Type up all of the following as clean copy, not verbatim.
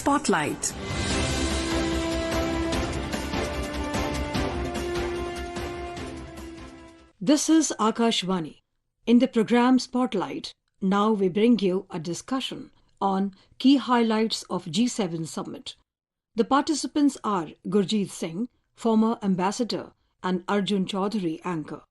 Spotlight. This is Akashvani. In the program Spotlight, now we bring you a discussion on key highlights of G7 summit. The participants are Gurjit Singh, former ambassador, and Arjun Chaudhari, anchor.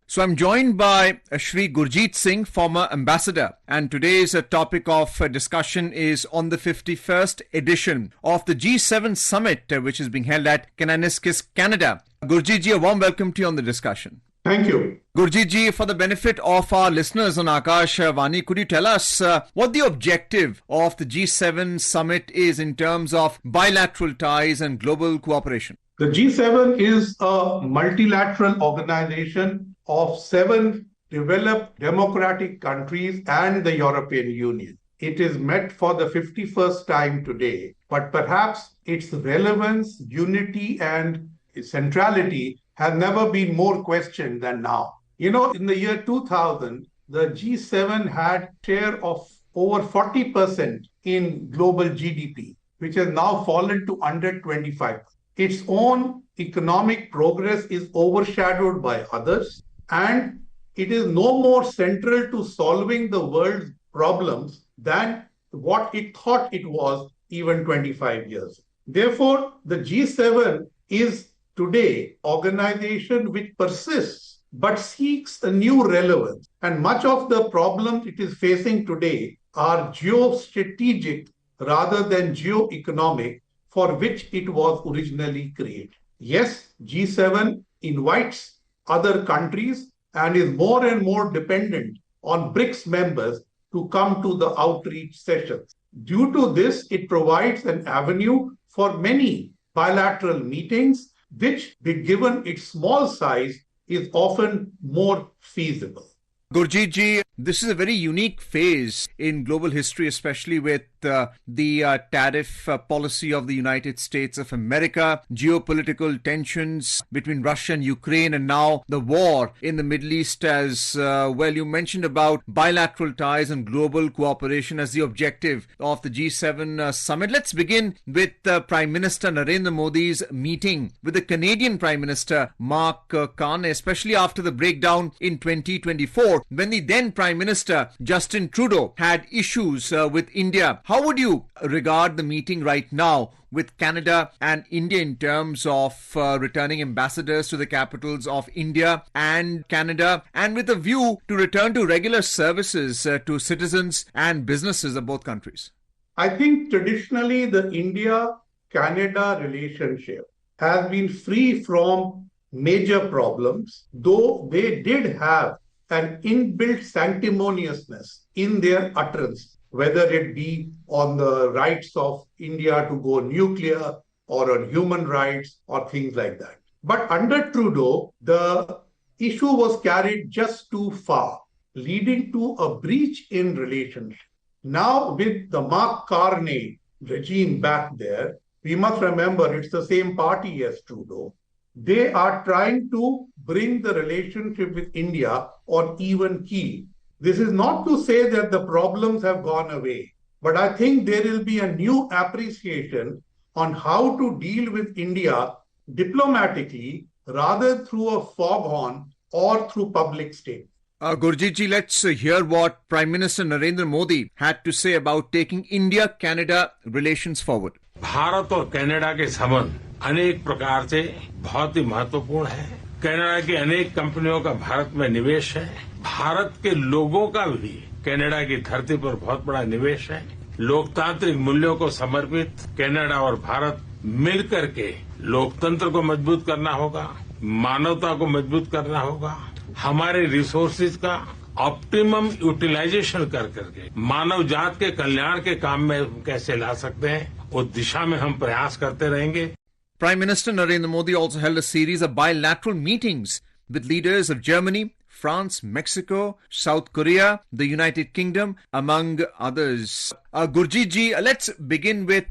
So I'm joined by Shri Gurjit Singh, former ambassador, and today's topic of discussion is on the 51st edition of the G7 summit, which is being held at Kananaskis, Canada. Gurjit ji, a warm welcome to you on the discussion. Thank you. Gurjit ji, for the benefit of our listeners on Akashvani, could you tell us what the objective of the G7 summit is in terms of bilateral ties and global cooperation? The G7 is a multilateral organization of 7 developed democratic countries and the European Union. It is met for the 51st time today, but perhaps its relevance, unity, and centrality has never been more questioned than now. You know, in the year 2000, the G7 had share of over 40% in global GDP, which has now fallen to under 25%. Its own economic progress is overshadowed by others, and it is no more central to solving the world's problems than what it thought it was even 25 years. Therefore, the G7 is today an organization which persists but seeks a new relevance. And much of the problems it is facing today are geostrategic rather than geoeconomic, for which it was originally created. Yes, G7 invites other countries and is more and more dependent on BRICS members to come to the outreach sessions. Due to this, it provides an avenue for many bilateral meetings, which, given its small size, is often more feasible. Gurjit ji, this is a very unique phase in global history, especially with the tariff policy of the United States of America, geopolitical tensions between Russia and Ukraine, and now the war in the Middle East as well. You mentioned about bilateral ties and global cooperation as the objective of the G7 summit. Let's begin with Prime Minister Narendra Modi's meeting with the Canadian Prime Minister Mark Carney, especially after the breakdown in 2024 when the then Prime Minister Justin Trudeau had issues with India. How would you regard the meeting right now with Canada and India in terms of returning ambassadors to the capitals of India and Canada, and with a view to return to regular services to citizens and businesses of both countries? I think traditionally the India-Canada relationship has been free from major problems, though they did have an inbuilt sanctimoniousness in their utterance, whether it be on the rights of India to go nuclear or on human rights or things like that. But under Trudeau, the issue was carried just too far, leading to a breach in relationship. Now, with the Mark Carney regime back there, we must remember it's the same party as Trudeau. They are trying to bring the relationship with India on even keel. This is not to say that the problems have gone away, but I think there will be a new appreciation on how to deal with India diplomatically rather through a foghorn or through public statements. Gurjit ji, let's hear what Prime Minister Narendra Modi had to say about taking India-Canada relations forward. Bharat और Canada के संबंध अनेक प्रकार से बहुत ही महत्वपूर्ण है। Canada की अनेक कंपनियों का भारत में निवेश है। भारत के लोगों का भी कनाडा की धरती पर बहुत बड़ा निवेश है। लोकतांत्रिक मूल्यों को समर्पित कनाडा और भारत मिलकर के लोकतंत्र को मजबूत करना होगा, मानवता को मजबूत करना होगा, हमारे रिसोर्सेज का ऑप्टिमम यूटिलाइजेशन कर करके मानव जात के कल्याण के काम में कैसे ला सकते हैं, उस दिशा में हम प्रयास करते रहेंगे। Prime Minister Narendra Modi also held a series of bilateral meetings with leaders of Germany, France, Mexico, South Korea, the United Kingdom, among others. Gurjit ji, let's begin with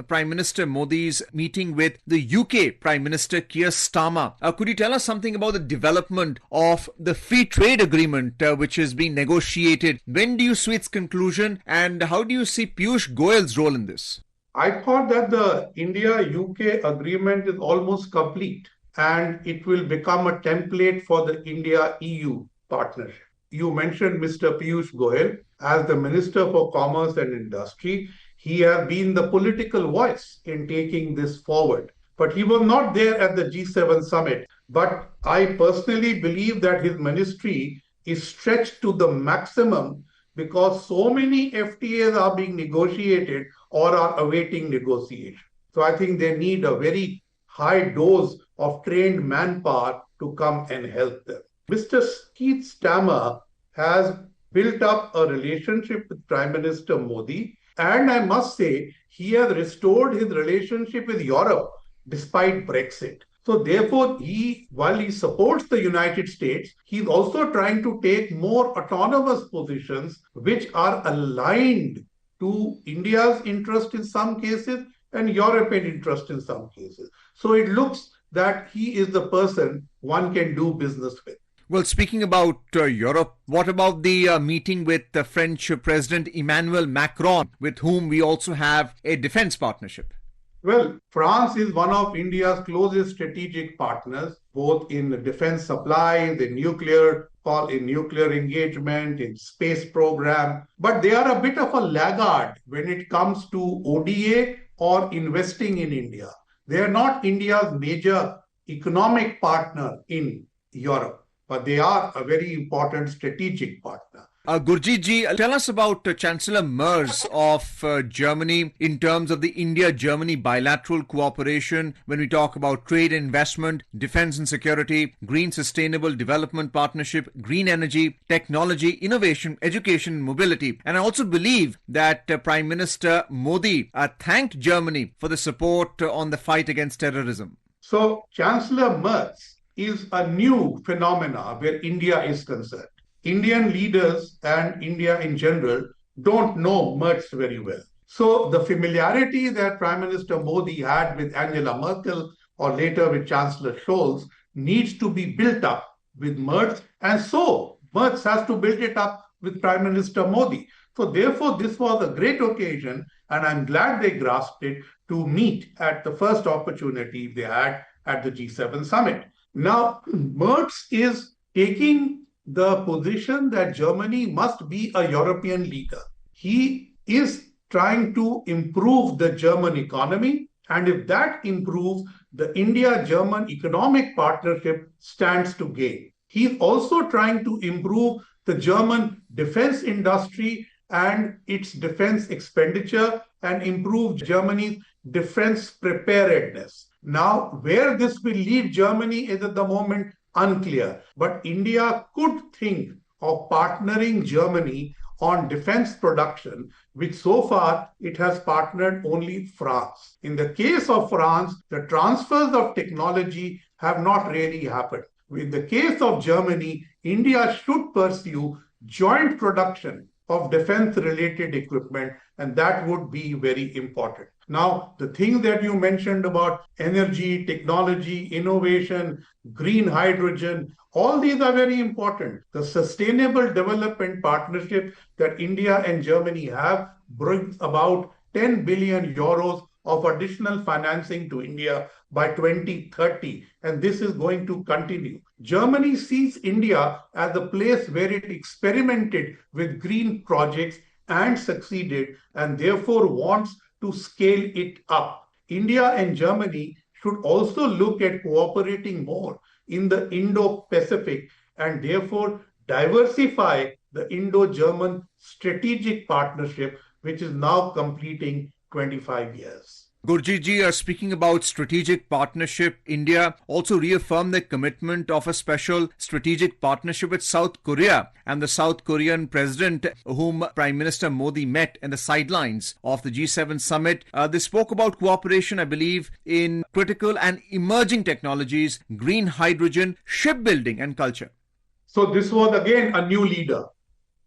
Prime Minister Modi's meeting with the UK Prime Minister Keir Starmer. Could you tell us something about the development of the free trade agreement which is being negotiated? When do you see its conclusion, and how do you see Piyush Goyal's role in this? I thought that the India-UK agreement is almost complete and it will become a template for the India-EU partnership. You mentioned Mr. Piyush Goyal as the Minister for Commerce and Industry. He has been the political voice in taking this forward. But he was not there at the G7 summit. But I personally believe that his ministry is stretched to the maximum because so many FTAs are being negotiated or are awaiting negotiation. So I think they need a very high dose of trained manpower to come and help them. Mr. Keith Starmer has built up a relationship with Prime Minister Modi, and I must say, he has restored his relationship with Europe despite Brexit. So therefore, while he supports the United States, he's also trying to take more autonomous positions which are aligned to India's interest in some cases and European interest in some cases. So it looks that he is the person one can do business with. Well, speaking about Europe, what about the meeting with the French President Emmanuel Macron, with whom we also have a defense partnership? Well, France is one of India's closest strategic partners, both in defense supplies, in nuclear engagement, in space program. But they are a bit of a laggard when it comes to ODA or investing in India. They are not India's major economic partner in Europe, but they are a very important strategic partner. Gurjit ji, tell us about Chancellor Merz of Germany in terms of the India-Germany bilateral cooperation when we talk about trade and investment, defense and security, green sustainable development partnership, green energy, technology, innovation, education, and mobility. And I also believe that Prime Minister Modi thanked Germany for the support on the fight against terrorism. So Chancellor Merz is a new phenomena where India is concerned. Indian leaders and India in general don't know Merz very well. So the familiarity that Prime Minister Modi had with Angela Merkel or later with Chancellor Scholz needs to be built up with Merz, and so Merz has to build it up with Prime Minister Modi. So therefore, this was a great occasion, and I'm glad they grasped it to meet at the first opportunity they had at the G7 summit. Now, Merz is taking the position that Germany must be a European leader. He is trying to improve the German economy, and if that improves, the India-German economic partnership stands to gain. He's also trying to improve the German defense industry and its defense expenditure and improve Germany's defense preparedness. Now, where this will lead Germany is at the moment unclear, but India could think of partnering Germany on defense production, which so far it has partnered only France. In the case of France, the transfers of technology have not really happened. In the case of Germany, India should pursue joint production of defense-related equipment, and that would be very important. Now, the things that you mentioned about energy, technology, innovation, green hydrogen, all these are very important. The Sustainable Development Partnership that India and Germany have brings about 10 billion euros of additional financing to India by 2030, and this is going to continue. Germany sees India as a place where it experimented with green projects and succeeded, and therefore wants to scale it up. India and Germany should also look at cooperating more in the Indo-Pacific and therefore diversify the Indo-German strategic partnership, which is now completing 25 years. Gurjit ji, speaking about strategic partnership, India also reaffirmed the commitment of a special strategic partnership with South Korea, and the South Korean president, whom Prime Minister Modi met in the sidelines of the G7 summit. They spoke about cooperation, I believe, in critical and emerging technologies, green hydrogen, shipbuilding and culture. So this was again a new leader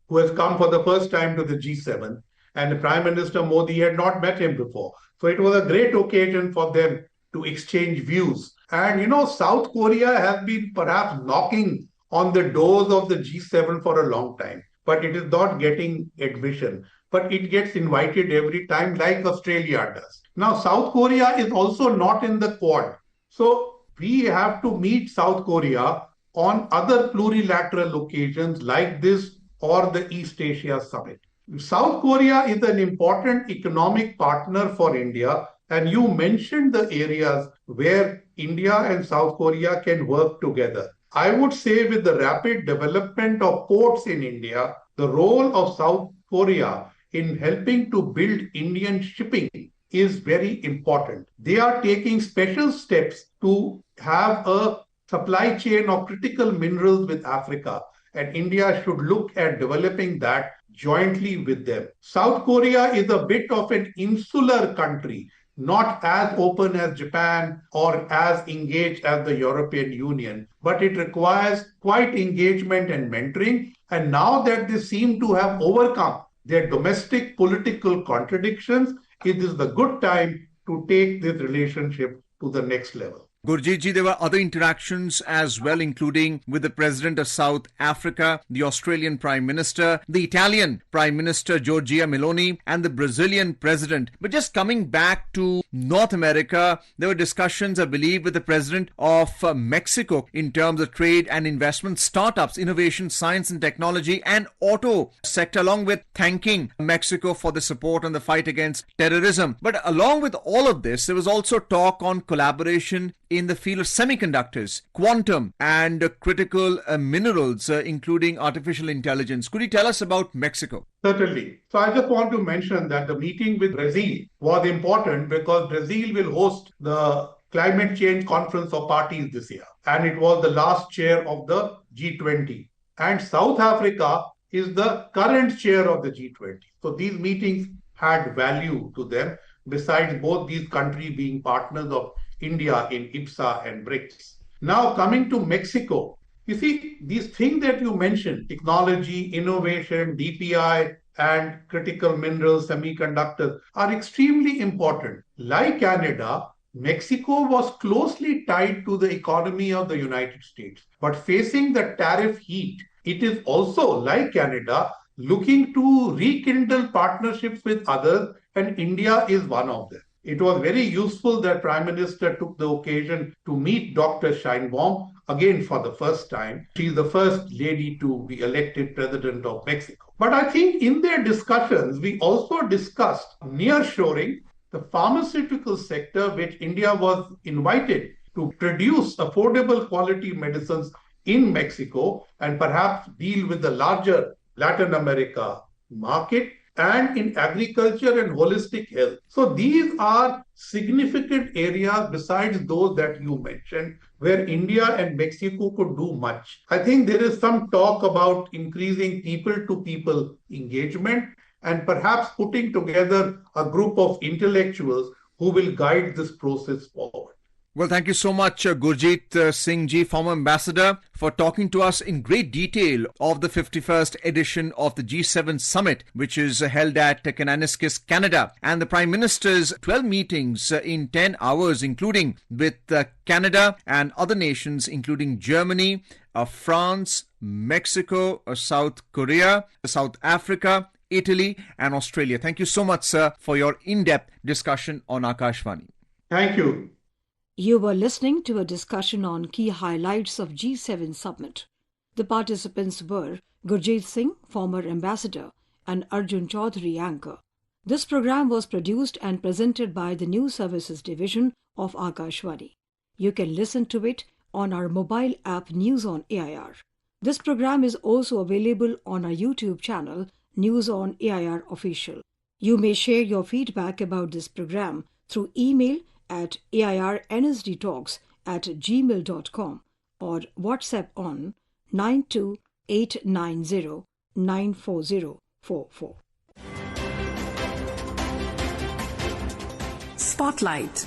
who has come for the first time to the G7, and Prime Minister Modi had not met him before. So it was a great occasion for them to exchange views. And South Korea has been perhaps knocking on the doors of the G7 for a long time. but it is not getting admission. But it gets invited every time, like Australia does. Now, South Korea is also not in the Quad. So we have to meet South Korea on other plurilateral occasions like this or the East Asia Summit. South Korea is an important economic partner for India, and you mentioned the areas where India and South Korea can work together. I would say with the rapid development of ports in India, the role of South Korea in helping to build Indian shipping is very important. They are taking special steps to have a supply chain of critical minerals with Africa, and India should look at developing that jointly with them. South Korea is a bit of an insular country, not as open as Japan or as engaged as the European Union, but it requires quite engagement and mentoring. And now that they seem to have overcome their domestic political contradictions, it is the good time to take this relationship to the next level. Gurjit ji, there were other interactions as well, including with the President of South Africa, the Australian Prime Minister, the Italian Prime Minister Giorgia Meloni, and the Brazilian President. But just coming back to North America, there were discussions, I believe, with the President of Mexico in terms of trade and investment, startups, innovation, science and technology, and auto sector, along with thanking Mexico for the support on the fight against terrorism. But along with all of this, there was also talk on collaboration in the field of semiconductors, quantum, and critical minerals, including artificial intelligence. Could you tell us about Mexico? Certainly. So I just want to mention that the meeting with Brazil was important because Brazil will host the Climate Change Conference of Parties this year, and it was the last chair of the G20. And South Africa is the current chair of the G20. So these meetings had value to them, besides both these countries being partners of India in IPSA and BRICS. Now coming to Mexico, you see, these things that you mentioned, technology, innovation, DPI, and critical minerals, semiconductors, are extremely important. Like Canada, Mexico was closely tied to the economy of the United States. But facing the tariff heat, it is also, like Canada, looking to rekindle partnerships with others, and India is one of them. It was very useful that Prime Minister took the occasion to meet Dr. Sheinbaum again for the first time. She is the first lady to be elected president of Mexico. But I think in their discussions, we also discussed nearshoring, the pharmaceutical sector, which India was invited to produce affordable quality medicines in Mexico and perhaps deal with the larger Latin America market, and in agriculture and holistic health. So these are significant areas besides those that you mentioned where India and Mexico could do much. I think there is some talk about increasing people-to-people engagement and perhaps putting together a group of intellectuals who will guide this process forward. Well, thank you so much, Gurjit Singh ji, former ambassador, for talking to us in great detail of the 51st edition of the G7 summit, which is held at Kananaskis, Canada, and the Prime Minister's 12 meetings in 10 hours, including with Canada and other nations, including Germany, France, Mexico, South Korea, South Africa, Italy, and Australia. Thank you so much, sir, for your in-depth discussion on Akashvani. Thank you. You were listening to a discussion on key highlights of G7 summit. The participants were Gurjit Singh, former ambassador, and Arjun Chaudhari, anchor. This program was produced and presented by the News Services Division of Akashvani. You can listen to it on our mobile app News on AIR. This program is also available on our YouTube channel, News on AIR Official. You may share your feedback about this program through email at airnsdtalks@gmail.com or WhatsApp on 928909444. Spotlight.